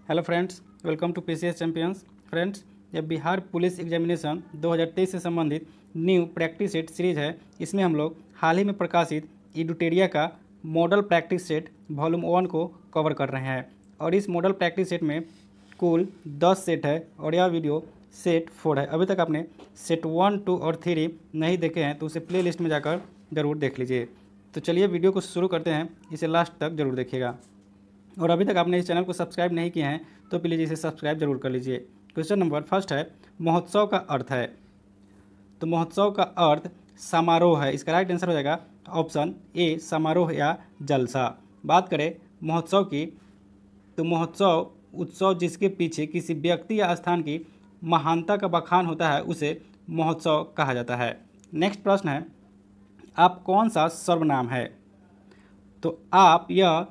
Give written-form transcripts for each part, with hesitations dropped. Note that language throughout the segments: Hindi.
Hello friends, welcome to PCS champions. Friends, यह बिहार पुलिस एग्जामिनेशन 2023 से संबंधित न्यू प्रैक्टिस सेट सीरीज है। इसमें हम लोग हाल ही में प्रकाशित एडुटेरिया का मॉडल प्रैक्टिस सेट वॉल्यूम 1 को कवर कर रहे हैं और इस मॉडल प्रैक्टिस सेट में कुल 10 सेट है और यह वीडियो सेट 4 है। अभी तक आपने सेट 1, 2 और 3 नहीं देखे हैं तो उसे प्ले लिस्ट में जाकर ज़रूर देख लीजिए। तो चलिए वीडियो को शुरू करते हैं, इसे लास्ट तक ज़रूर देखिएगा। और अभी तक आपने इस चैनल को सब्सक्राइब नहीं किए हैं तो प्लीज़ इसे सब्सक्राइब जरूर कर लीजिए। क्वेश्चन नंबर फर्स्ट है, महोत्सव का अर्थ है। तो महोत्सव का अर्थ समारोह है। इसका राइट आंसर हो जाएगा ऑप्शन ए, समारोह या जलसा। बात करें महोत्सव की, तो महोत्सव उत्सव जिसके पीछे किसी व्यक्ति या स्थान की महानता का बखान होता है उसे महोत्सव कहा जाता है। नेक्स्ट प्रश्न है, आप कौन सा सर्वनाम है? तो आप यह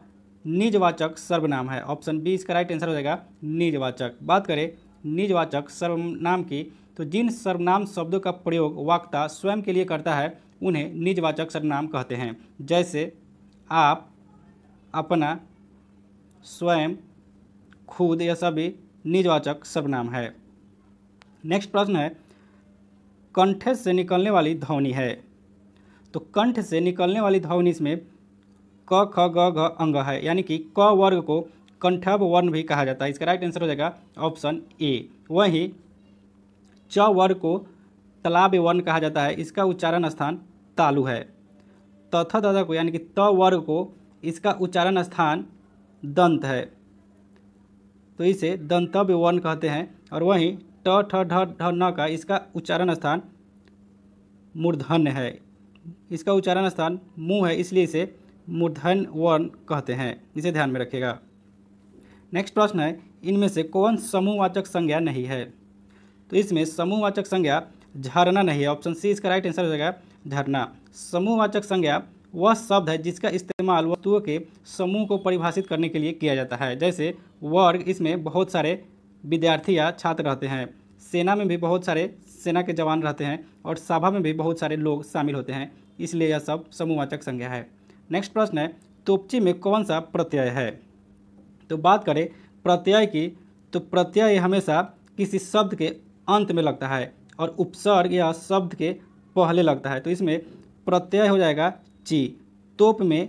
निजवाचक सर्वनाम है। ऑप्शन बी इसका राइट आंसर हो जाएगा निजवाचक। बात करें निजवाचक सर्वनाम की, तो जिन सर्वनाम शब्दों का प्रयोग वक्ता स्वयं के लिए करता है उन्हें निजवाचक सर्वनाम कहते हैं। जैसे आप, अपना, स्वयं, खुद, यह सभी निजवाचक सर्वनाम है। नेक्स्ट प्रश्न है, कंठ से निकलने वाली ध्वनि है। तो कंठ से निकलने वाली ध्वनि इसमें क, ख, ग, घ अंग है, यानी कि क वर्ग को कंठव वर्ण भी कहा जाता है। इसका राइट आंसर हो जाएगा ऑप्शन ए। वहीं च वर्ग को तालाब वर्ण कहा जाता है, इसका उच्चारण स्थान तालु है। तथ दध को यानी कि त वर्ग को इसका उच्चारण स्थान दंत है, तो इसे दंतव्य वर्ण कहते हैं। और वहीं ट ठ ढ ढ न का इसका उच्चारण स्थान मूर्धन्य है, इसका उच्चारण स्थान मुंह है, इसलिए इसे मूर्धन्य वर्ण कहते हैं। इसे ध्यान में रखिएगा। नेक्स्ट प्रश्न है, इनमें से कौन समूहवाचक संज्ञा नहीं है? तो इसमें समूहवाचक संज्ञा झरना नहीं है। ऑप्शन सी इसका राइट आंसर हो जाएगा झरना। समूहवाचक संज्ञा वह शब्द है जिसका इस्तेमाल वस्तुओं के समूह को परिभाषित करने के लिए किया जाता है। जैसे वर्ग, इसमें बहुत सारे विद्यार्थी या छात्र रहते हैं। सेना में भी बहुत सारे सेना के जवान रहते हैं और सभा में भी बहुत सारे लोग शामिल होते हैं, इसलिए यह सब समूहवाचक संज्ञा है। नेक्स्ट प्रश्न है, तोपची में कौन सा प्रत्यय है? तो बात करें प्रत्यय की, तो प्रत्यय हमेशा किसी शब्द के अंत में लगता है और उपसर्ग या शब्द के पहले लगता है, तो इसमें प्रत्यय हो जाएगा ची। तोप में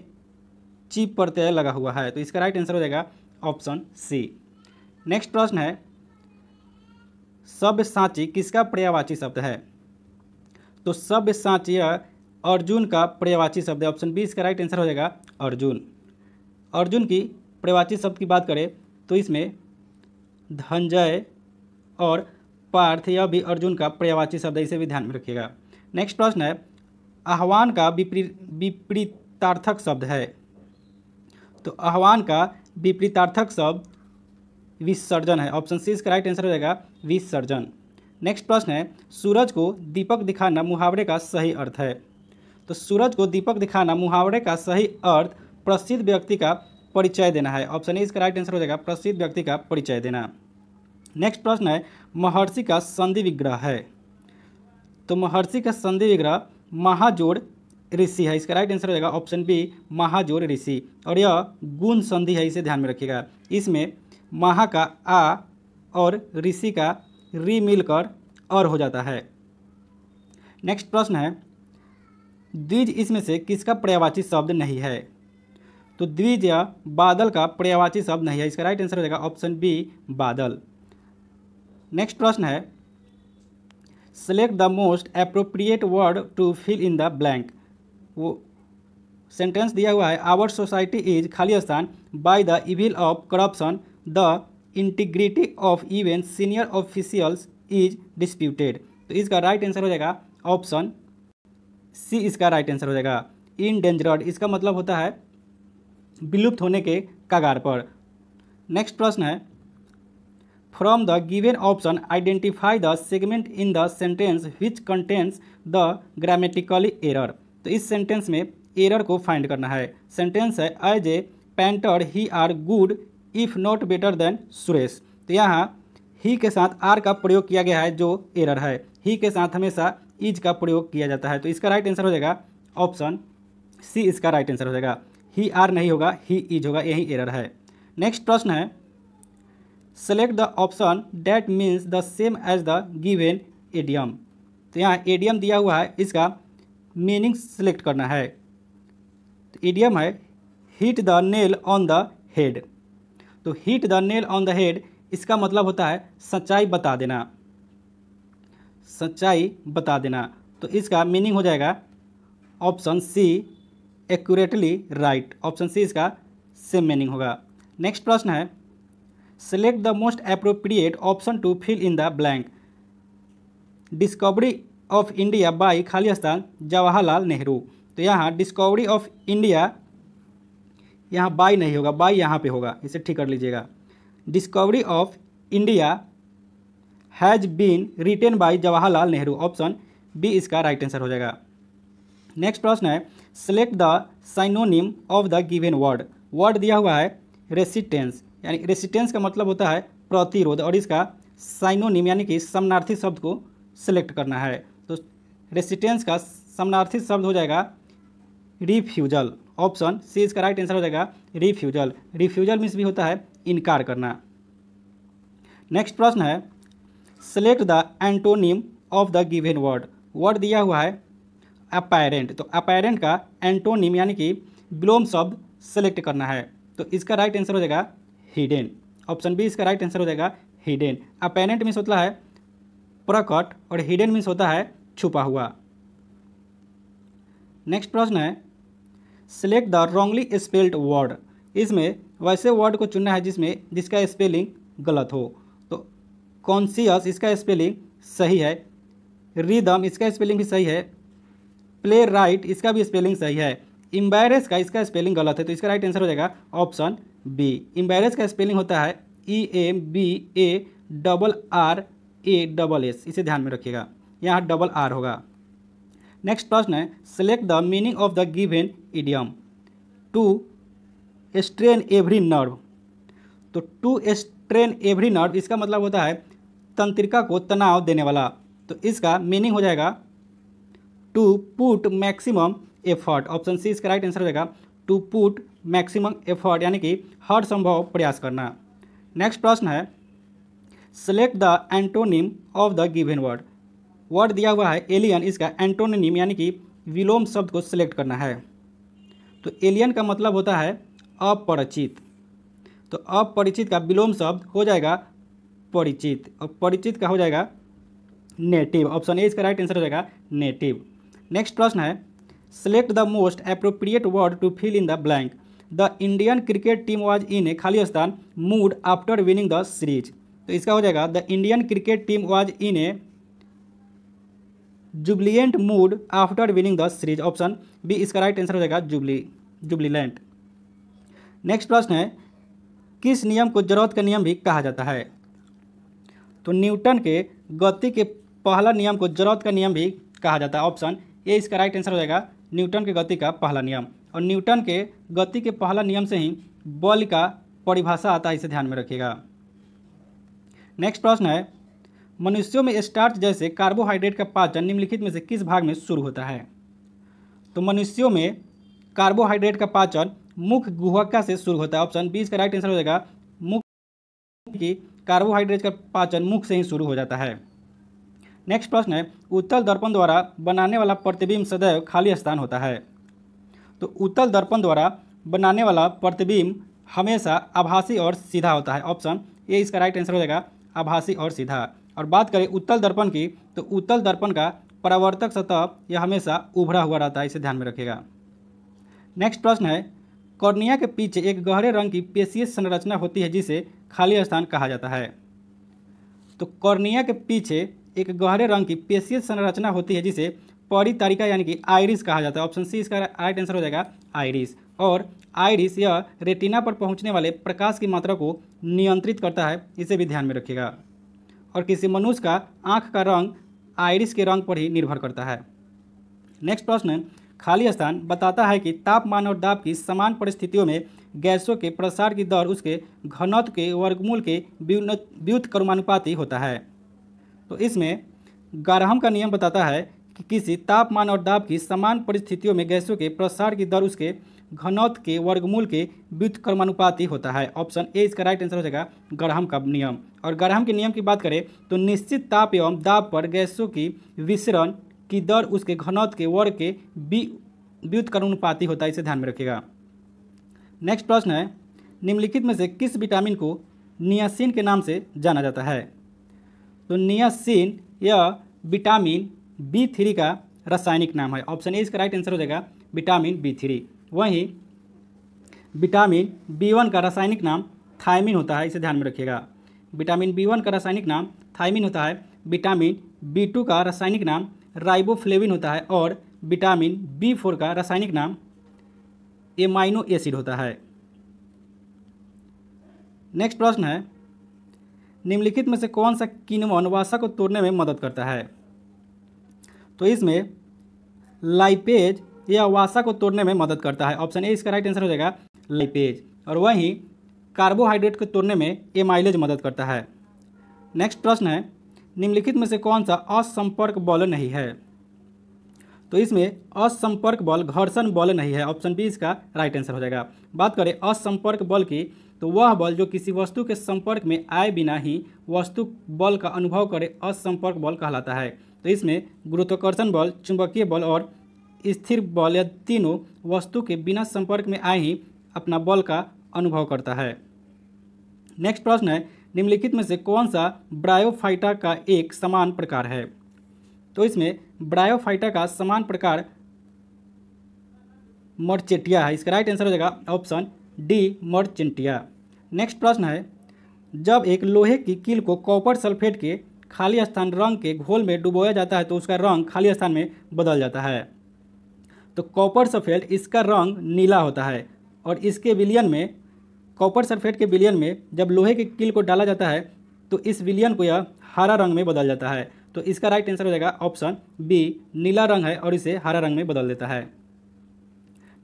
ची प्रत्यय लगा हुआ है, तो इसका राइट आंसर हो जाएगा ऑप्शन सी। नेक्स्ट प्रश्न है, सब्यसाची किसका पर्यायवाची शब्द है? तो सब्यसाची अर्जुन का पर्यायवाची शब्द है। ऑप्शन बी इसका राइट आंसर हो जाएगा अर्जुन। अर्जुन की पर्यायवाची शब्द की बात करें तो इसमें धनंजय और पार्थ, यह भी अर्जुन का पर्यायवाची शब्द है, इसे भी ध्यान में रखिएगा। नेक्स्ट प्रश्न है, आह्वान का विपरीतार्थक शब्द है। तो आह्वान का विपरीतार्थक शब्द विसर्जन है। ऑप्शन सी इसका राइट आंसर हो जाएगा विसर्जन। नेक्स्ट प्रश्न है, सूरज को दीपक दिखाना मुहावरे का सही अर्थ है। तो सूरज को दीपक दिखाना मुहावरे का सही अर्थ प्रसिद्ध व्यक्ति का परिचय देना है। ऑप्शन ए इसका राइट आंसर हो जाएगा प्रसिद्ध व्यक्ति का परिचय देना। नेक्स्ट प्रश्न है, महर्षि का संधि विग्रह है। तो महर्षि का संधि विग्रह महाजोड़ ऋषि है, इसका राइट आंसर हो जाएगा ऑप्शन बी महाजोड़ ऋषि। और यह गुण संधि है, इसे ध्यान में रखिएगा। इसमें महा का आ और ऋषि का री मिलकर और हो जाता है। नेक्स्ट प्रश्न है, द्विज इसमें से किसका पर्यायवाची शब्द नहीं है? तो द्विज या बादल का पर्यायवाची शब्द नहीं है, इसका राइट आंसर हो जाएगा ऑप्शन बी बादल। नेक्स्ट प्रश्न है, select the most appropriate word to fill in the blank. वो सेंटेंस दिया हुआ है, आवर सोसाइटी इज खाली स्थान by the evil of corruption, the integrity of even senior officials is disputed. तो इसका राइट आंसर हो जाएगा ऑप्शन सी, इसका राइट आंसर हो जाएगा इनडेंजर्ड। इसका मतलब होता है विलुप्त होने के कगार पर। नेक्स्ट प्रश्न है, from the given option identify the segment in the sentence which contains the grammatically error. तो इस सेंटेंस में एरर को फाइंड करना है। सेंटेंस है, as a painter he are good if not better than Suresh. तो यहाँ ही के साथ आर का प्रयोग किया गया है, जो एरर है। ही के साथ हमेशा इज का प्रयोग किया जाता है, तो इसका राइट आंसर हो जाएगा ऑप्शन सी, इसका राइट आंसर हो जाएगा। ही आर नहीं होगा, ही इज होगा, यही एरर है। नेक्स्ट प्रश्न है, select the option that means the same as the given idiom. तो यहाँ एडियम दिया हुआ है, इसका मीनिंग सेलेक्ट करना है। तो एडियम है hit the nail on the head. तो hit the nail on the head इसका मतलब होता है सच्चाई बता देना, सच्चाई बता देना। तो इसका मीनिंग हो जाएगा option C accurately right. Option C इसका सेम मीनिंग होगा। नेक्स्ट प्रश्न है select the most appropriate option to fill in the blank. Discovery of India by खाली स्थान जवाहरलाल नेहरू। तो यहाँ डिस्कवरी ऑफ इंडिया, यहाँ बाई नहीं होगा, बाई यहाँ पे होगा, इसे ठीक कर लीजिएगा। Discovery of India has been written by Jawaharlal Nehru. Option B इसका राइट आंसर हो जाएगा। नेक्स्ट प्रश्न है select the synonym of the given word. Word दिया हुआ है रेसिस्टेंस, यानी रेसिस्टेंस का मतलब होता है प्रतिरोध, और इसका साइनोनिम यानी कि समानार्थी शब्द को सिलेक्ट करना है। तो रेसिस्टेंस का समानार्थी शब्द हो जाएगा रिफ्यूजल। ऑप्शन सी इसका राइट आंसर हो जाएगा रिफ्यूजल। रिफ्यूजल मीन्स भी होता है इनकार करना। नेक्स्ट प्रश्न है select the antonym of the given word. Word दिया हुआ है अपैरेंट। तो अपैरेंट का एंटोनिम यानी कि विलोम शब्द सेलेक्ट करना है। तो इसका राइट आंसर हो जाएगा हिडन। ऑप्शन बी इसका राइट आंसर हो जाएगा हिडन। अपैरेंट मीन्स होता है प्रकट और हिडन मीन्स होता है छुपा हुआ। नेक्स्ट प्रश्न है select the wrongly spelled word. इसमें वैसे वर्ड को चुनना है जिसका स्पेलिंग गलत हो। तो कॉन्शियस इसका स्पेलिंग सही है, रिदम इसका स्पेलिंग भी सही है, प्ले राइट इसका भी स्पेलिंग सही है, एम्बैरेस का इसका स्पेलिंग गलत है। तो इसका राइट आंसर हो जाएगा ऑप्शन बी। एम्बैरेस का स्पेलिंग होता है EMBARRASS, इसे ध्यान में रखिएगा, यहाँ डबल आर होगा। नेक्स्ट प्रश्न है select the meaning of the given idiom. To strain every nerve. तो टू स्ट्रेन एवरी नर्व इसका मतलब होता है तंत्रिका को तनाव देने वाला। तो इसका मीनिंग हो जाएगा to put maximum effort. Option C इसका राइट आंसर हो जाएगा टू पुट मैक्सिमम एफर्ट, यानी कि हर संभव प्रयास करना। नेक्स्ट प्रश्न है select the antonym of the given word. Word दिया हुआ है एलियन, इसका एंटोनिम यानी कि विलोम शब्द को सिलेक्ट करना है। तो एलियन का मतलब होता है अपरिचित। तो अपरिचित का विलोम शब्द हो जाएगा परिचित, और परिचित का हो जाएगा नेटिव। ऑप्शन ए इसका राइट आंसर हो जाएगा नेटिव। नेक्स्ट प्रश्न है select the most appropriate word to fill in the blank. The Indian cricket team was in a खाली स्थान mood after winning the series. तो इसका हो जाएगा the Indian cricket team was in a jubilant mood after winning the series. Option B इसका राइट आंसर हो जाएगा जुबलिएंट। नेक्स्ट प्रश्न है किस नियम को जरूरत का नियम भी कहा जाता है। तो न्यूटन के गति के पहला नियम को जरूरत का नियम भी कहा जाता है। ऑप्शन ए इसका राइट आंसर हो जाएगा न्यूटन के गति का पहला नियम। और न्यूटन के गति के पहला नियम से ही बल का परिभाषा आता है, इसे ध्यान में रखिएगा। नेक्स्ट प्रश्न है मनुष्यों में स्टार्च जैसे कार्बोहाइड्रेट का पाचन निम्नलिखित में से किस भाग में शुरू होता है। तो मनुष्यों में कार्बोहाइड्रेट का पाचन मुख्य गुहका से शुरू होता है। ऑप्शन बी इसका राइट आंसर हो जाएगा मुख्य की कार्बोहाइड्रेट का पाचन मुख से ही शुरू हो जाता है। नेक्स्ट प्रश्न है उत्तल दर्पण द्वारा बनाने वाला प्रतिबिंब सदैव खाली स्थान होता है। तो उत्तल दर्पण द्वारा बनाने वाला प्रतिबिंब हमेशा आभासी और सीधा होता है। ऑप्शन ए इसका राइट आंसर हो जाएगा आभासी और सीधा। और बात करें उत्तल दर्पण की, तो उत्तल दर्पण का परावर्तक सतह यह हमेशा उभरा हुआ रहता है, इसे ध्यान में रखिएगा। नेक्स्ट प्रश्न है कॉर्निया के पीछे एक गहरे रंग की पेशीय संरचना होती है जिसे खाली स्थान कहा जाता है। तो कॉर्निया के पीछे एक गहरे रंग की पेशीय संरचना होती है जिसे परितारिका यानी कि आइरिस कहा जाता है। ऑप्शन सी इसका राइट आंसर हो जाएगा आइरिस। और आइरिस यह रेटिना पर पहुंचने वाले प्रकाश की मात्रा को नियंत्रित करता है, इसे भी ध्यान में रखिएगा। और किसी मनुष्य का आँख का रंग आइरिस के रंग पर ही निर्भर करता है। नेक्स्ट प्रश्न खाली स्थान बताता है कि तापमान और दाब की समान परिस्थितियों में गैसों के प्रसार की दर उसके घनत्व के वर्गमूल के व्युत्क्रमानुपाती होता है। तो इसमें गारहम का नियम बताता है कि किसी तापमान और दाब की समान परिस्थितियों में गैसों के प्रसार की दर उसके घनत्व के वर्गमूल के व्युत्क्रमानुपाती होता है। ऑप्शन ए इसका राइट आंसर हो जाएगा ग्राहम का नियम। और ग्राहम के नियम की बात करें तो निश्चित ताप एवं दाब पर गैसों की विसरण की दर उसके घनत्व के वर्ग के व्युत्क्रमानुपाती होता है, इसे ध्यान में रखिएगा। नेक्स्ट प्रश्न है, निम्नलिखित में से किस विटामिन को नियासिन के नाम से जाना जाता है? तो नियासिन यह विटामिन B3 का रासायनिक नाम है। ऑप्शन ए इसका राइट आंसर हो जाएगा विटामिन B3। वहीं विटामिन B1 का रासायनिक नाम थायमिन होता है, इसे ध्यान में रखिएगा। विटामिन B1 का रासायनिक नाम थायमिन होता है। विटामिन B2 का रासायनिक नाम राइबोफ्लेविन होता है और विटामिन B4 का रासायनिक नाम एमाइनो एसिड होता है। नेक्स्ट प्रश्न है, निम्नलिखित में से कौन सा किण्वन वसा को तोड़ने में मदद करता है? तो इसमें लाइपेज यह वसा को तोड़ने में मदद करता है। ऑप्शन ए इसका राइट आंसर हो जाएगा लाइपेज। और वहीं कार्बोहाइड्रेट को तोड़ने में एमाइलेज मदद करता है। नेक्स्ट प्रश्न है, निम्नलिखित में से कौन सा असंपर्क बल नहीं है? तो इसमें असंपर्क बल घर्षण बल नहीं है। ऑप्शन बी इसका राइट आंसर हो जाएगा। बात करें असंपर्क बल की तो वह बल जो किसी वस्तु के संपर्क में आए बिना ही वस्तु बल का अनुभव करे असंपर्क बल कहलाता है। तो इसमें गुरुत्वाकर्षण बल, चुंबकीय बल और स्थिर बल या तीनों वस्तु के बिना संपर्क में आए ही अपना बल का अनुभव करता है। नेक्स्ट प्रश्न है, निम्नलिखित में से कौन सा ब्रायोफाइटा का एक समान प्रकार है? तो इसमें ब्रायोफाइटा का समान प्रकार मर्चेंटिया है, इसका राइट आंसर हो जाएगा ऑप्शन डी मर्चेंटिया। नेक्स्ट प्रश्न है, जब एक लोहे की कील को कॉपर सल्फेट के खाली स्थान रंग के घोल में डुबोया जाता है तो उसका रंग खाली स्थान में बदल जाता है। तो कॉपर सल्फेट इसका रंग नीला होता है और इसके विलयन में कॉपर सल्फेट के विलयन में जब लोहे की कील को डाला जाता है तो इस विलयन को यह हरा रंग में बदल जाता है। तो इसका राइट आंसर हो जाएगा ऑप्शन बी नीला रंग है और इसे हरा रंग में बदल देता है।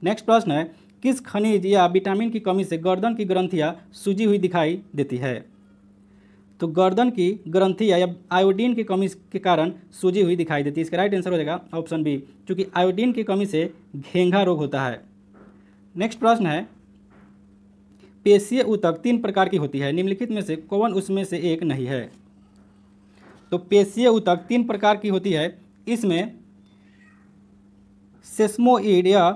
नेक्स्ट प्रश्न है, किस खनिज या विटामिन की कमी से गर्दन की ग्रंथियां सूजी हुई दिखाई देती है? तो गर्दन की ग्रंथियां या आयोडीन की कमी के कारण सूजी हुई दिखाई देती है। इसका राइट आंसर हो जाएगा ऑप्शन बी, क्योंकि आयोडीन की कमी से घेंघा रोग होता है। नेक्स्ट प्रश्न है, पेशीय ऊतक 3 प्रकार की होती है, निम्नलिखित में से कौन उसमें से एक नहीं है? तो पेशीय ऊतक 3 प्रकार की होती है, इसमें सेस्मोइड या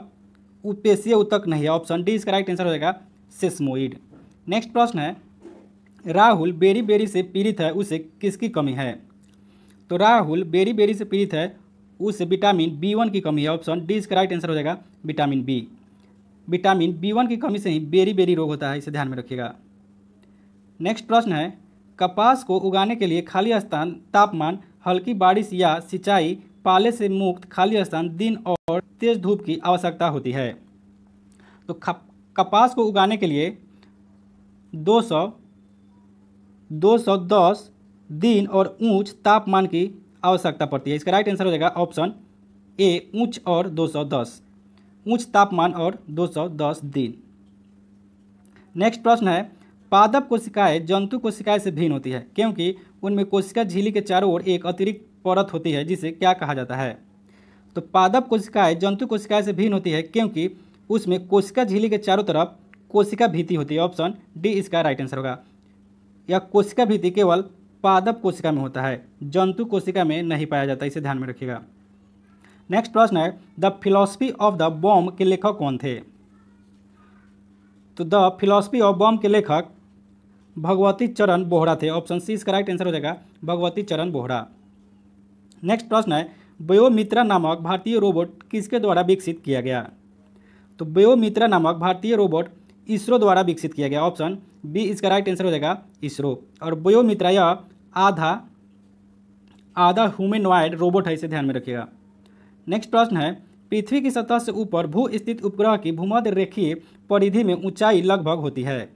पेशीय ऊतक नहीं है। ऑप्शन डी इसका राइट आंसर हो जाएगा सेस्मोइड। नेक्स्ट प्रश्न है, राहुल बेरी बेरी से पीड़ित है, उसे किसकी कमी है? तो राहुल बेरी बेरी से पीड़ित है, उसे विटामिन B1 की कमी है। ऑप्शन डी इसका राइट आंसर हो जाएगा विटामिन बी। विटामिन B1 की कमी से ही बेरी बेरी रोग होता है, इसे ध्यान में रखिएगा। नेक्स्ट प्रश्न है, कपास को उगाने के लिए खाली स्थान, तापमान, हल्की बारिश या सिंचाई, पाले से मुक्त खाली स्थान, दिन और तेज धूप की आवश्यकता होती है। तो कपास को उगाने के लिए 210 दिन और ऊंच तापमान की आवश्यकता पड़ती है। इसका राइट आंसर हो जाएगा ऑप्शन ए ऊंच और 210, ऊंच तापमान और 210 दिन। नेक्स्ट प्रश्न है, पादप कोशिकाएं जंतु कोशिकाएं से भिन्न होती है क्योंकि उनमें कोशिका झिल्ली के चारों ओर एक अतिरिक्त परत होती है जिसे क्या कहा जाता है? तो पादप कोशिकाएं जंतु कोशिकाएं से भिन्न होती है क्योंकि उसमें कोशिका झिल्ली के चारों तरफ कोशिका भित्ति होती है। ऑप्शन डी इसका राइट आंसर होगा। यह कोशिका भित्ति केवल पादप कोशिका में होता है, जंतु कोशिका में नहीं पाया जाता, इसे ध्यान में रखिएगा। नेक्स्ट प्रश्न है, the philosophy of the bomb के लेखक कौन थे? तो द फिलॉसफी ऑफ बॉम्ब के लेखक भगवती चरण बोहरा थे। ऑप्शन सी इसका राइट आंसर हो जाएगा भगवती चरण बोहरा। नेक्स्ट प्रश्न है, बायोमित्रा नामक भारतीय रोबोट किसके द्वारा विकसित किया गया? तो बायोमित्रा नामक भारतीय रोबोट इसरो द्वारा विकसित किया गया। ऑप्शन बी इसका राइट आंसर हो जाएगा इसरो। और बायोमित्रा यह आधा ह्यूमनॉइड रोबोट है, इसे ध्यान में रखिएगा। नेक्स्ट प्रश्न है, पृथ्वी की सतह से ऊपर भू स्थित उपग्रह की भूमध्य रेखीय परिधि में ऊंचाई लगभग होती है।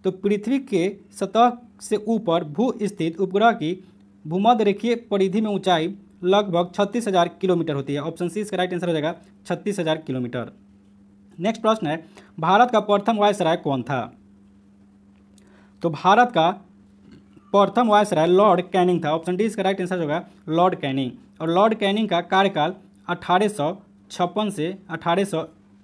तो पृथ्वी के सतह से ऊपर भू स्थित उपग्रह की भूमध्य रेखीय परिधि में ऊंचाई लगभग 36,000 किलोमीटर होती है। ऑप्शन सी इसका राइट आंसर हो जाएगा 36,000 किलोमीटर। नेक्स्ट प्रश्न है, भारत का प्रथम वायसराय कौन था? तो भारत का प्रथम वायसराय लॉर्ड कैनिंग था। ऑप्शन डी इसका राइट आंसर होगा लॉर्ड कैनिंग। और लॉर्ड कैनिंग का कार्यकाल 1856 से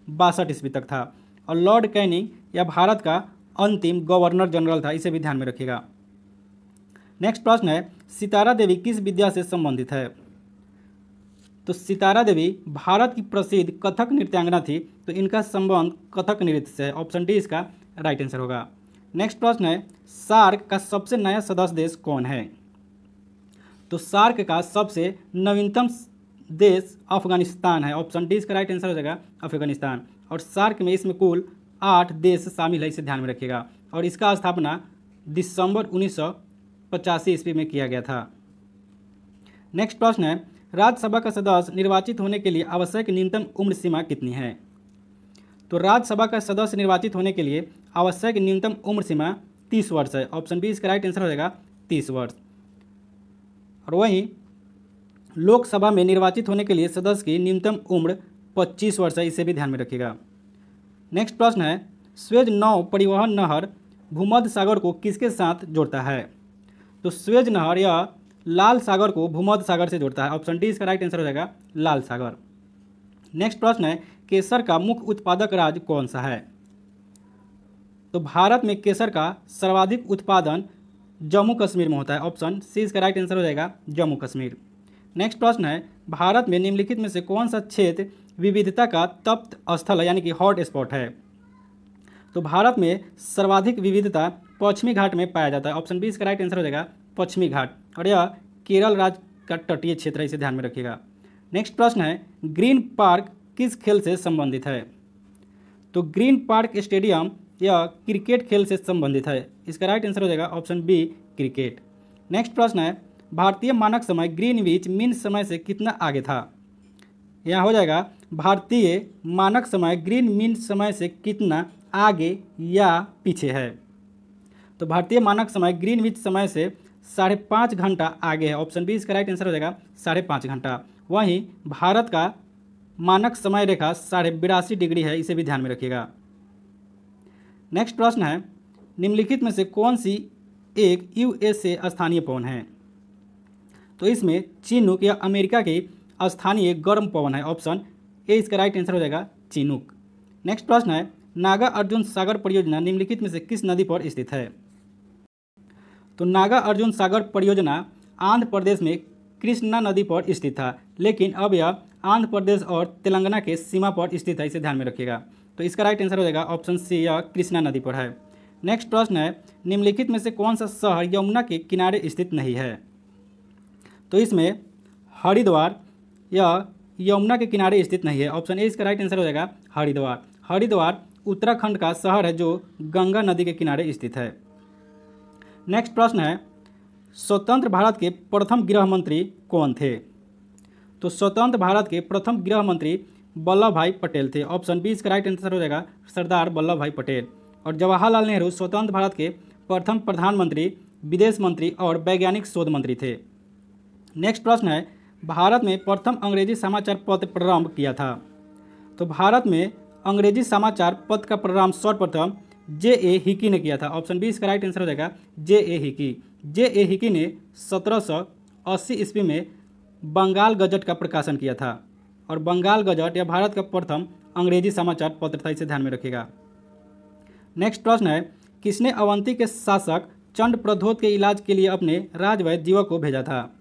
1962 ईस्वी तक था। और लॉर्ड कैनिंग यह भारत का अंतिम गवर्नर जनरल था, इसे भी ध्यान में रखिएगा। नेक्स्ट प्रश्न है, सितारा देवी किस विद्या से संबंधित है? तो सितारा देवी भारत की प्रसिद्ध कथक नृत्यांगना थी, तो इनका संबंध कथक नृत्य से है। ऑप्शन डी इसका राइट आंसर होगा। नेक्स्ट प्रश्न है, सार्क का सबसे नया सदस्य देश कौन है? तो सार्क का सबसे नवीनतम देश अफगानिस्तान है। ऑप्शन डी इसका राइट आंसर हो जाएगा अफगानिस्तान। और सार्क में इसमें कुल 8 देश शामिल है, इसे ध्यान में रखिएगा। और इसका स्थापना दिसंबर 1985 ईस्वी में किया गया था। नेक्स्ट प्रश्न है, राज्यसभा का सदस्य निर्वाचित होने के लिए आवश्यक न्यूनतम उम्र सीमा कितनी है? तो राज्यसभा का सदस्य निर्वाचित होने के लिए आवश्यक न्यूनतम उम्र सीमा 30 वर्ष है। ऑप्शन बी इसका राइट आंसर हो जाएगा 30 वर्ष। और वहीं लोकसभा में निर्वाचित होने के लिए सदस्य की न्यूनतम उम्र 25 वर्ष है, इसे भी ध्यान में रखिएगा। नेक्स्ट प्रश्न है, स्वेज नौ परिवहन नहर भूमध्य सागर को किसके साथ जोड़ता है? तो स्वेज नहर या लाल सागर को भूमध्य सागर से जोड़ता है। ऑप्शन डी इसका राइट आंसर हो जाएगा लाल सागर। नेक्स्ट प्रश्न है, केसर का मुख्य उत्पादक राज्य कौन सा है? तो भारत में केसर का सर्वाधिक उत्पादन जम्मू कश्मीर में होता है। ऑप्शन सी इसका राइट आंसर हो जाएगा जम्मू कश्मीर। नेक्स्ट प्रश्न है, भारत में निम्नलिखित में से कौन सा क्षेत्र विविधता का तप्त स्थल है, यानी कि हॉट स्पॉट है? तो भारत में सर्वाधिक विविधता पश्चिमी घाट में पाया जाता है। ऑप्शन बी इसका राइट आंसर हो जाएगा पश्चिमी घाट। और यह केरल राज्य का तटीय क्षेत्र है, इसे ध्यान में रखिएगा। नेक्स्ट प्रश्न है, ग्रीन पार्क किस खेल से संबंधित है? तो ग्रीन पार्क स्टेडियम यह क्रिकेट खेल से संबंधित है, इसका राइट आंसर हो जाएगा ऑप्शन बी क्रिकेट। नेक्स्ट प्रश्न है, भारतीय मानक समय ग्रीनविच मीन समय से कितना आगे था? यहाँ हो जाएगा भारतीय मानक समय ग्रीन मीन समय से कितना आगे या पीछे है? तो भारतीय मानक समय ग्रीनविच समय से 5.5 घंटा आगे है। ऑप्शन बी इसका राइट आंसर हो जाएगा 5.5 घंटा। वहीं भारत का मानक समय रेखा 82.5 डिग्री है, इसे भी ध्यान में रखिएगा। नेक्स्ट प्रश्न है, निम्नलिखित में से कौन सी एक यूएसए स्थानीय पवन है? तो इसमें चिनूक या अमेरिका की स्थानीय गर्म पवन है। ऑप्शन ए इसका राइट आंसर हो जाएगा चिनूक। नेक्स्ट प्रश्न है, नागा अर्जुन सागर परियोजना निम्नलिखित में से किस नदी पर स्थित है? तो नागा अर्जुन सागर परियोजना आंध्र प्रदेश में कृष्णा नदी पर स्थित था, लेकिन अब यह आंध्र प्रदेश और तेलंगाना के सीमा पर स्थित है, इसे ध्यान में रखिएगा। तो इसका राइट आंसर हो जाएगा ऑप्शन सी, यह कृष्णा नदी पर है। नेक्स्ट प्रश्न है, निम्नलिखित में से कौन सा शहर यमुना के किनारे स्थित नहीं है? तो इसमें हरिद्वार यह यमुना के किनारे स्थित नहीं है। ऑप्शन ए इसका राइट आंसर हो जाएगा हरिद्वार। हरिद्वार उत्तराखंड का शहर है जो गंगा नदी के किनारे स्थित है। नेक्स्ट प्रश्न है, स्वतंत्र भारत के प्रथम गृह मंत्री कौन थे? तो स्वतंत्र भारत के प्रथम गृह मंत्री वल्लभ भाई पटेल थे। ऑप्शन बी इसका राइट आंसर हो जाएगा सरदार वल्लभ भाई पटेल। और जवाहरलाल नेहरू स्वतंत्र भारत के प्रथम प्रधानमंत्री, विदेश मंत्री और वैज्ञानिक शोध मंत्री थे। नेक्स्ट प्रश्न है, भारत में प्रथम अंग्रेजी समाचार पत्र प्रारंभ किया था? तो भारत में अंग्रेजी समाचार पत्र का प्रारंभ सर्वप्रथम जे.ए. हिकी ने किया था। ऑप्शन बी इसका राइट आंसर हो जाएगा जे.ए. हिकी। जे.ए. हिकी ने 1780 ईस्वी में बंगाल गजट का प्रकाशन किया था। और बंगाल गजट यह भारत का प्रथम अंग्रेजी समाचार पत्र था, इसे ध्यान में रखिएगा। नेक्स्ट प्रश्न है, किसने अवंती के शासक चंड प्रद्योत के इलाज के लिए अपने राजवैद्य जीवक को भेजा था?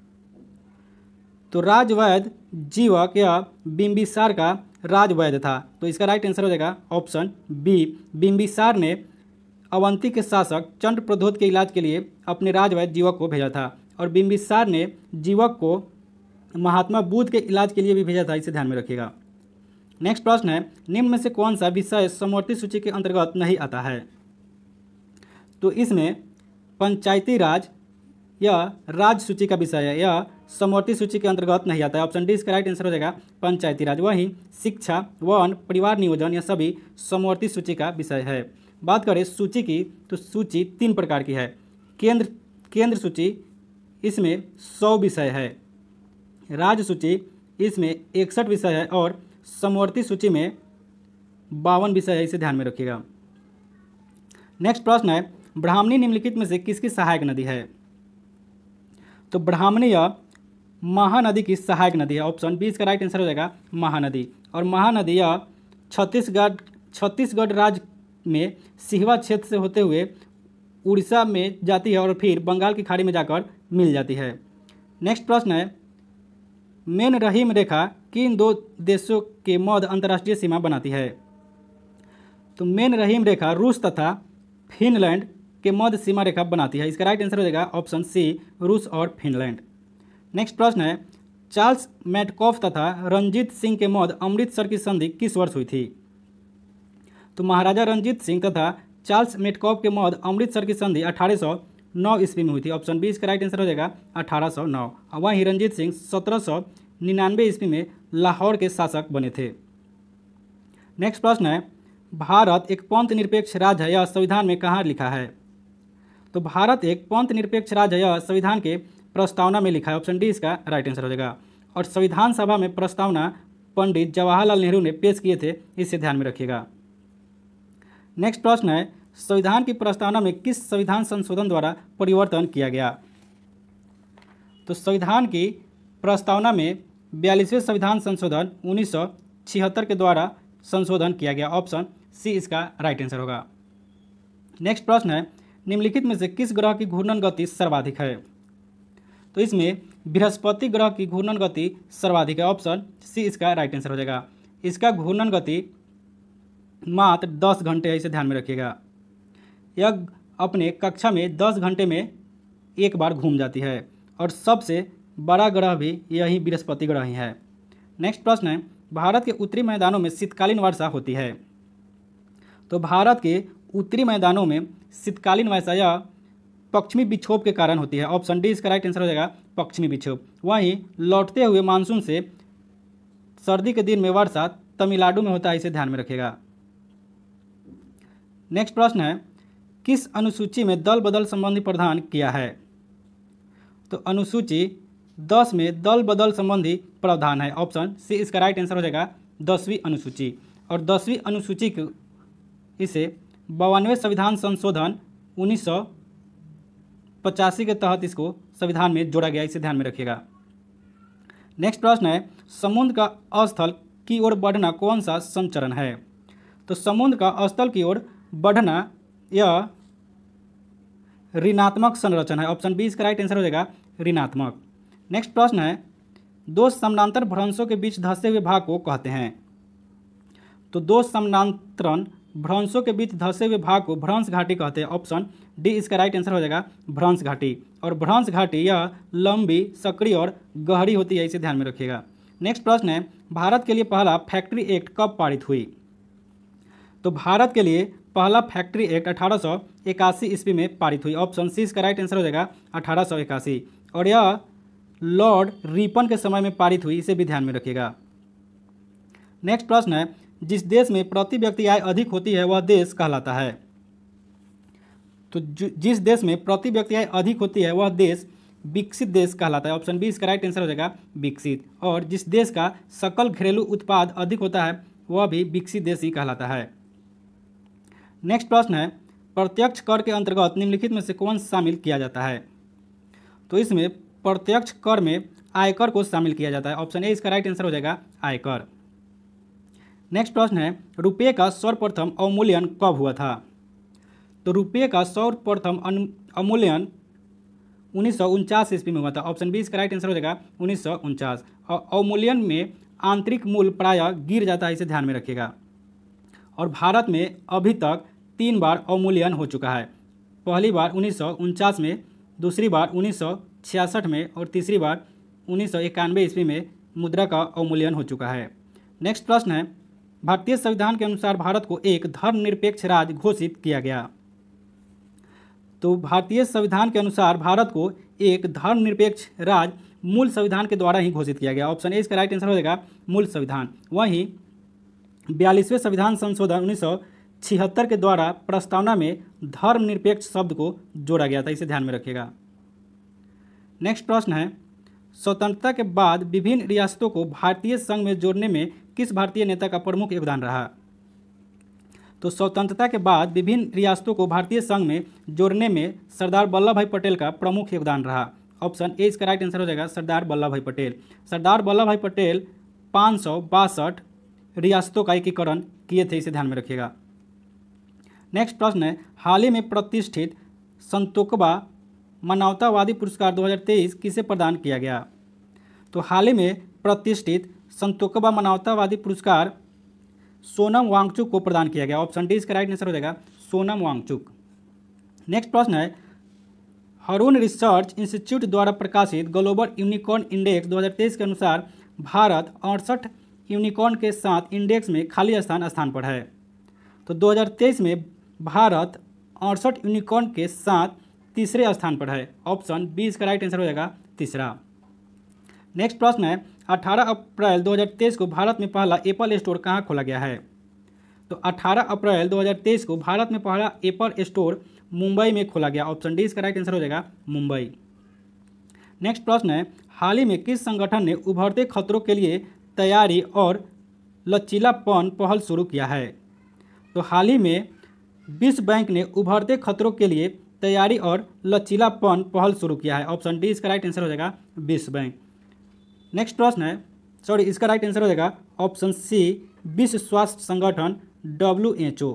तो राजवैद्य जीवक या बिंबिसार का राजवैद्य था, तो इसका राइट आंसर हो जाएगा ऑप्शन बी। बिंबिसार ने अवंती के शासक चंड प्रद्योत के इलाज के लिए अपने राजवैद्य जीवक को भेजा था। और बिंबिसार ने जीवक को महात्मा बुद्ध के इलाज के लिए भी भेजा था, इसे ध्यान में रखिएगा। नेक्स्ट प्रश्न है, निम्न में से कौन सा विषय समवर्ती सूची के अंतर्गत नहीं आता है? तो इसमें पंचायती राज या राज्य सूची का विषय है, यह समवर्ती सूची के अंतर्गत नहीं आता है। ऑप्शन डी इसका राइट आंसर हो जाएगा पंचायती राज। वहीं शिक्षा, वन, परिवार नियोजन यह सभी समवर्ती सूची का विषय है। बात करें सूची की, तो सूची 3 प्रकार की है। केंद्र सूची, इसमें 100 विषय है। राज्य सूची, इसमें 61 विषय है। और समवर्ती सूची में 52 विषय है, इसे ध्यान में रखिएगा। नेक्स्ट प्रश्न है, ब्राह्मणी निम्नलिखित में से किसकी सहायक नदी है? तो ब्राह्मणी यह महानदी की सहायक नदी है। ऑप्शन बी इसका राइट आंसर हो जाएगा महानदी। और महानदी यह छत्तीसगढ़ राज्य में सिहवा क्षेत्र से होते हुए उड़ीसा में जाती है और फिर बंगाल की खाड़ी में जाकर मिल जाती है। नेक्स्ट प्रश्न है, मेन रहीम रेखा किन दो देशों के मध्य अंतर्राष्ट्रीय सीमा बनाती है? तो मेन रहीम रेखा रूस तथा फिनलैंड के मध्य सीमा रेखा बनाती है। इसका राइट आंसर हो जाएगा ऑप्शन सी, रूस और फिनलैंड। नेक्स्ट प्रश्न है, चार्ल्स मैटकॉफ तथा रणजीत सिंह के मध्य अमृतसर की संधि किस वर्ष हुई थी? तो महाराजा रणजीत सिंह तथा चार्ल्स मैटकॉफ के मध्य अमृतसर की संधि 1809 ईस्वी में हुई थी। ऑप्शन बी इसका राइट आंसर हो जाएगा 1809। और वहीं रणजीत सिंह 1799 ईस्वी में लाहौर के शासक बने थे। नेक्स्ट प्रश्न है, भारत एक पंथ निरपेक्ष राज्य है, यह संविधान में कहाँ लिखा है? तो भारत एक पंथ निरपेक्ष राज्य है, यह संविधान के प्रस्तावना में लिखा है। ऑप्शन डी इसका राइट आंसर हो जाएगा। और संविधान सभा में प्रस्तावना पंडित जवाहरलाल नेहरू ने पेश किए थे, इसे ध्यान में रखिएगा। नेक्स्ट प्रश्न है, संविधान की प्रस्तावना में किस संविधान संशोधन द्वारा परिवर्तन किया गया? तो संविधान की प्रस्तावना में 42वें संविधान संशोधन 1976 के द्वारा संशोधन किया गया। ऑप्शन सी इसका राइट आंसर होगा। नेक्स्ट प्रश्न है, निम्नलिखित में से किस ग्रह की घूर्णन गति सर्वाधिक है? तो इसमें बृहस्पति ग्रह की घूर्णन गति सर्वाधिक है। ऑप्शन सी इसका राइट आंसर हो जाएगा। इसका घूर्णन गति मात्र 10 घंटे है, इसे ध्यान में रखिएगा। यह अपने कक्षा में 10 घंटे में एक बार घूम जाती है और सबसे बड़ा ग्रह भी यही बृहस्पति ग्रह ही है। नेक्स्ट प्रश्न है, भारत के उत्तरी मैदानों में शीतकालीन वर्षा होती है। तो भारत के उत्तरी मैदानों में शीतकालीन वर्षा या पश्चिमी विक्षोभ के कारण होती है। ऑप्शन डी इसका राइट आंसर हो जाएगा पश्चिमी विक्षोभ। वहीं लौटते हुए मानसून से सर्दी के दिन में वर्षा तमिलनाडु में होता है, इसे ध्यान में रखिएगा। नेक्स्ट प्रश्न है, किस अनुसूची में दल बदल संबंधी प्रावधान किया है? तो अनुसूची 10 में दल बदल संबंधी प्रावधान है। ऑप्शन सी इसका राइट आंसर हो जाएगा 10वीं अनुसूची। और 10वीं अनुसूची को इसे 52वें संविधान संशोधन 1985 के तहत इसको संविधान में जोड़ा गया, इसे ध्यान में रखिएगा। नेक्स्ट प्रश्न है, समुद्र का स्थल की ओर बढ़ना कौन सा संचरण है? तो समुद्र का स्थल की ओर बढ़ना यह ऋणात्मक संरचना है। ऑप्शन बी इसका राइट आंसर हो जाएगा ऋणात्मक। नेक्स्ट प्रश्न है, दो समानांतर भ्रंशों के बीच धंसे हुए भाग को कहते हैं। तो दो समानांतर भ्रंशों के बीच धंसे हुए भाग को भ्रंश घाटी कहते हैं। ऑप्शन डी इसका राइट आंसर हो जाएगा भ्रंश घाटी। और भ्रंश घाटी यह लंबी, सक्रिय और गहरी होती है, इसे ध्यान में रखिएगा। नेक्स्ट प्रश्न है, भारत के लिए पहला फैक्ट्री एक्ट कब पारित हुई? तो भारत के लिए पहला फैक्ट्री एक्ट 1881 ईस्वी में पारित हुई। ऑप्शन सी इसका राइट आंसर हो जाएगा 1881। और यह लॉर्ड रिपन के समय में पारित हुई, इसे भी ध्यान में रखिएगा। नेक्स्ट प्रश्न है, जिस देश में प्रति व्यक्ति आय अधिक होती है वह देश कहलाता है। तो जिस देश में प्रति व्यक्ति आय अधिक होती है वह देश विकसित देश कहलाता है। ऑप्शन बी इसका राइट आंसर हो जाएगा विकसित। और जिस देश का सकल घरेलू उत्पाद अधिक होता है वह भी विकसित देश ही कहलाता है। नेक्स्ट प्रश्न है, प्रत्यक्ष कर के अंतर्गत निम्नलिखित में से कौन शामिल किया जाता है? तो इसमें प्रत्यक्ष कर में आयकर को शामिल किया जाता है। ऑप्शन ए इसका राइट आंसर हो जाएगा आयकर। नेक्स्ट प्रश्न है, रुपये का सर्वप्रथम अवमूल्यन कब हुआ था? तो रुपये का सर्वप्रथम अवमूल्यन 1949 ईस्वी में हुआ था। ऑप्शन बी इसका राइट आंसर हो जाएगा 1949। और अवमूल्यन में आंतरिक मूल्य प्रायः गिर जाता है, इसे ध्यान में रखिएगा। और भारत में अभी तक 3 बार अवमूल्यन हो चुका है। पहली बार 1949 में, दूसरी बार 1966 में और तीसरी बार 1991 ईस्वी में मुद्रा का अवमूल्यन हो चुका है। नेक्स्ट प्रश्न है, भारतीय संविधान के अनुसार भारत को एक धर्मनिरपेक्ष राज्य घोषित किया गया। तो भारतीय संविधान के अनुसार भारत को एक धर्मनिरपेक्ष राज्य मूल संविधान के द्वारा ही घोषित किया गया। ऑप्शन ए इसका राइट आंसर हो जाएगा मूल संविधान। वहीं 42वें संविधान संशोधन 1976 के द्वारा प्रस्तावना में धर्मनिरपेक्ष शब्द को जोड़ा गया था, इसे ध्यान में रखिएगा। नेक्स्ट प्रश्न है, स्वतंत्रता के बाद विभिन्न रियासतों को भारतीय संघ में जोड़ने में किस भारतीय नेता का प्रमुख योगदान रहा? तो स्वतंत्रता के बाद विभिन्न रियासतों को भारतीय संघ में जोड़ने में सरदार वल्लभ भाई पटेल का प्रमुख योगदान रहा। ऑप्शन ए इसका राइट आंसर हो जाएगा सरदार वल्लभ भाई पटेल। सरदार वल्लभ भाई पटेल 562 रियासतों का एकीकरण किए थे, इसे ध्यान में रखिएगा। नेक्स्ट प्रश्न है, हाल ही में प्रतिष्ठित संतोकबा मानवतावादी पुरस्कार 2023 किसे प्रदान किया गया? तो हाल ही में प्रतिष्ठित संतोकबा मानवतावादी पुरस्कार सोनम वांगचुक को प्रदान किया गया। ऑप्शन डी इसका राइट आंसर हो जाएगा, सोनम वांगचुक। नेक्स्ट प्रश्न है, हरून रिसर्च इंस्टीट्यूट द्वारा प्रकाशित ग्लोबल यूनिकॉर्न इंडेक्स 2023 के अनुसार भारत 68 यूनिकॉर्न के साथ इंडेक्स में खाली स्थान पर है। तो 2023 में भारत 68 यूनिकॉर्न के साथ तीसरे स्थान पर है। ऑप्शन बी इसका राइट आंसर हो जाएगा, तीसरा। नेक्स्ट प्रश्न है, 18 अप्रैल 2023 को भारत में पहला एप्पल स्टोर कहाँ खोला गया है? तो 18 अप्रैल 2023 को भारत में पहला एप्पल स्टोर मुंबई में खोला गया। ऑप्शन डी इसका राइट आंसर हो जाएगा, मुंबई। नेक्स्ट प्रश्न है, हाल ही में किस संगठन ने उभरते खतरों के लिए तैयारी और लचीलापन पहल शुरू किया है? तो हाल ही में विश्व बैंक ने उभरते खतरों के लिए तैयारी और लचीलापन पहल शुरू किया है। ऑप्शन डी इसका राइट आंसर हो जाएगा, विश्व बैंक। नेक्स्ट प्रश्न है, इसका राइट आंसर हो जाएगा ऑप्शन सी, विश्व स्वास्थ्य संगठन WHO।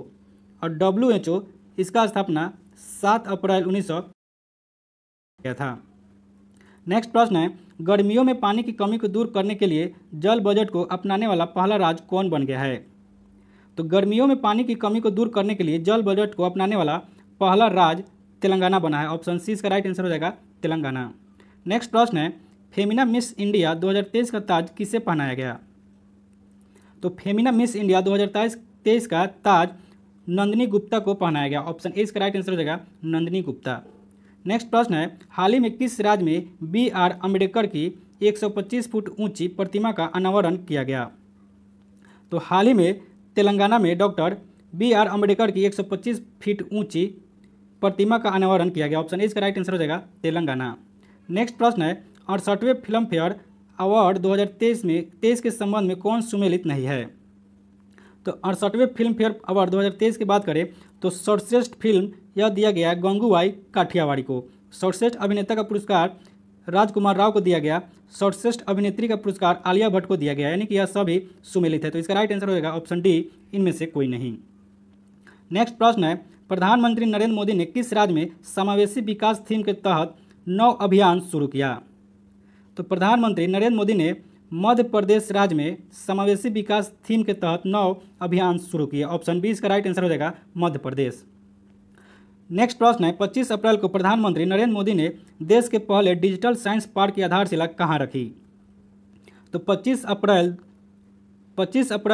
और WHO इसका स्थापना 7 अप्रैल 1900 किया था। नेक्स्ट प्रश्न है, गर्मियों में पानी की कमी को दूर करने के लिए जल बजट को अपनाने वाला पहला राज्य कौन बन गया है? तो गर्मियों में पानी की कमी को दूर करने के लिए जल बजट को अपनाने वाला पहला राज्य तेलंगाना बना है। ऑप्शन सी इसका राइट आंसर हो जाएगा, तेलंगाना। नेक्स्ट प्रश्न है, फेमिना मिस इंडिया 2023 का ताज किसे पहनाया गया? तो फेमिना मिस इंडिया 2023 का ताज नंदिनी गुप्ता को पहनाया गया। ऑप्शन ए इसका राइट आंसर हो जाएगा, नंदिनी गुप्ता। नेक्स्ट प्रश्न है, हाल ही में किस राज्य में BR अम्बेडकर की 125 फुट ऊंची प्रतिमा का अनावरण किया गया? तो हाल ही में तेलंगाना में डॉक्टर BR अम्बेडकर की 125 फीट ऊंची प्रतिमा का अनावरण किया गया। ऑप्शन ए इसका राइट आंसर हो जाएगा, तेलंगाना। नेक्स्ट प्रश्न है, 68वें फिल्म फेयर अवार्ड 2023 के संबंध में कौन सुमेलित नहीं है? तो 68वें फिल्म फेयर अवार्ड 2023 की बात करें तो सर्वश्रेष्ठ फिल्म यह दिया गया गंगूबाई काठियावाड़ी को। सर्वश्रेष्ठ अभिनेता का पुरस्कार राजकुमार राव को दिया गया। सर्वश्रेष्ठ अभिनेत्री का पुरस्कार आलिया भट्ट को दिया गया, यानी कि यह सभी सुमेलित है। तो इसका राइट आंसर हो जाएगा ऑप्शन डी, इनमें से कोई नहीं। नेक्स्ट प्रश्न है, प्रधानमंत्री नरेंद्र मोदी ने किस राज्य में समावेशी विकास थीम के तहत 9 अभियान शुरू किया? तो प्रधानमंत्री नरेंद्र मोदी ने मध्य प्रदेश राज्य में समावेशी विकास थीम के तहत 9 अभियान शुरू किए। ऑप्शन बी इसका राइट आंसर हो जाएगा, मध्य प्रदेश। नेक्स्ट प्रश्न है, 25 अप्रैल को प्रधानमंत्री नरेंद्र मोदी ने देश के पहले डिजिटल साइंस पार्क की आधारशिला कहाँ रखी? तो 25 अप्रैल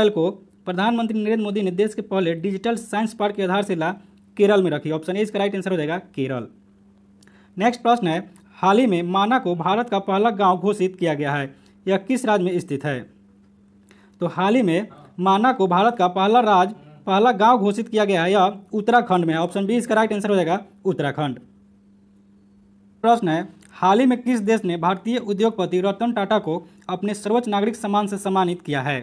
को प्रधानमंत्री नरेंद्र मोदी ने देश के पहले डिजिटल साइंस पार्क की आधारशिला केरल में रखी। ऑप्शन ए इसका राइट आंसर हो जाएगा, केरल। नेक्स्ट प्रश्न है, हाल ही में माना को भारत का पहला गांव घोषित किया गया है, यह किस राज्य में स्थित है? तो हाल ही में माना को भारत का पहला गांव घोषित किया गया है, यह उत्तराखंड में है। ऑप्शन बी इसका राइट आंसर हो जाएगा, उत्तराखंड। प्रश्न है, हाल ही में किस देश ने भारतीय उद्योगपति रतन टाटा को अपने सर्वोच्च नागरिक सम्मान से सम्मानित किया है?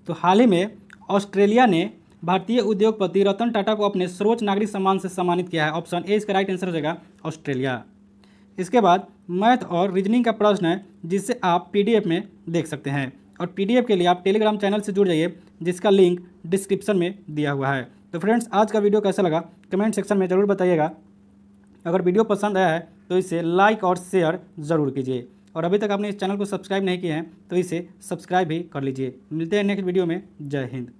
तो हाल ही में ऑस्ट्रेलिया ने भारतीय उद्योगपति रतन टाटा को अपने सर्वोच्च नागरिक सम्मान से सम्मानित किया है। ऑप्शन ए इसका राइट आंसर हो जाएगा, ऑस्ट्रेलिया। इसके बाद मैथ और रीजनिंग का प्रश्न है, जिसे आप PDF में देख सकते हैं। और PDF के लिए आप टेलीग्राम चैनल से जुड़ जाइए, जिसका लिंक डिस्क्रिप्शन में दिया हुआ है। तो फ्रेंड्स, आज का वीडियो कैसा लगा कमेंट सेक्शन में ज़रूर बताइएगा। अगर वीडियो पसंद आया है तो इसे लाइक और शेयर ज़रूर कीजिए। और अभी तक आपने इस चैनल को सब्सक्राइब नहीं किए हैं तो इसे सब्सक्राइब भी कर लीजिए। मिलते हैं नेक्स्ट वीडियो में। जय हिंद।